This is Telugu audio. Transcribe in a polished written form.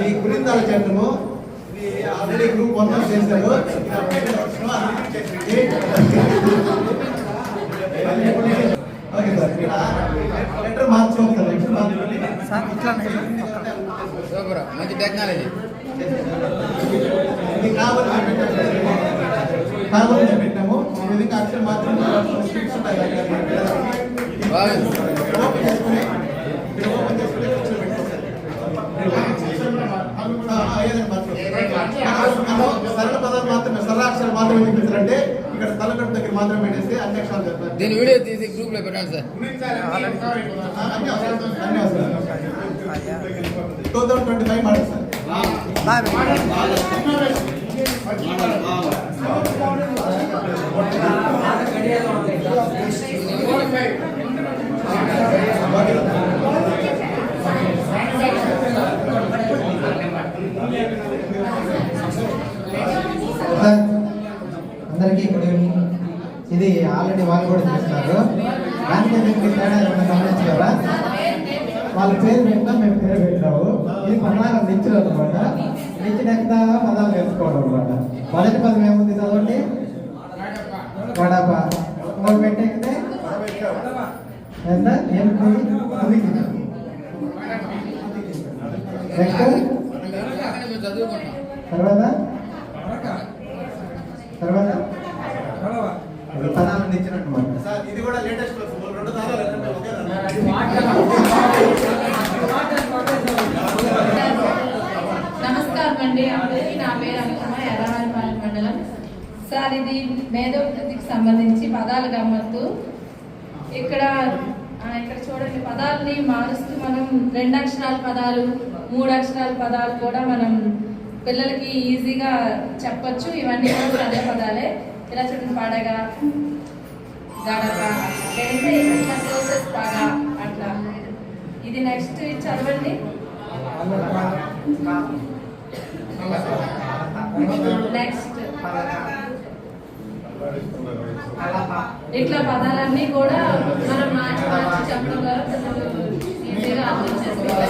ఇది గురిందాల చట్టము. ఇది ఆల్రెడీ గ్రూప్ 1 చేశారు. ఓకే సార్, లెటర్ మార్చుకోండి సార్. లెటర్ మార్చుకోండి సార్. ఇట్లా సూపర్, మంచి టెక్నాలజీ. ఇది కావాలి పెట్టాము. ఈ విధంగా అక్షరం మాత్రం స్ట్రిక్స్ ఉంటాయి. సరళ పదాలు మాత్రమే, సరళాక్షరాలు మాత్రమే చూపించారంటే ఇక్కడ తలకట్టు దగ్గర మాత్రమే పెట్టేస్తే అన్ని అక్షరాలు చెప్తారు. దీని వీడియో తీసి గ్రూప్ లో పెట్టండి సార్. 2025 model sir. అందరికీ గుడ్ ఈవినింగ్. ఇది ఆల్రెడీ వాళ్ళు కూడా చూస్తున్నారు. దానికి దీనికి తేడా ఏమైనా గమనించారా? వాళ్ళ పేరు పెట్టినా మేము పేరు పెట్టాము. ఇది పదాలు నిచ్చులు అనమాట. నిచ్చిన ఎక్కడ పదాలు నేర్చుకోవడం అనమాట. మొదటి పదం ఏముంది చదవండి? వడప. ఇంకోటి పెట్టేస్తే ఎంత ఏమిటి? తర్వాత పదాలు నిచ్చినట్టు సార్. ఇది కూడా లేటెస్ట్ 2 సార్లు నమస్కారం అండి అందరికీ. నా పేరు అమితమ్మ, ఎర్రవారిపాలెం మండలం. సార్, ఇది మేధోక్తికి సంబంధించి పదాలు గమ్మత్తు. ఇక్కడ చూడండి, పదాలని మారుస్తూ మనం 2 అక్షరాల పదాలు, 3 అక్షరాల పదాలు కూడా మనం పిల్లలకి ఈజీగా చెప్పచ్చు. ఇవన్నీ కూడా అదే పదాలే. ఇలా చూడండి, పడగ, గడప, ఇట్లా ప్లేసెస్ పగ అట్లా. ఇది నెక్స్ట్ చదవండి. నెక్స్ట్ ఇట్లా పదాలన్నీ కూడా మనం మార్చి చెప్పడం ద్వారా ఈజీగా అర్థం చేసుకోవాలి.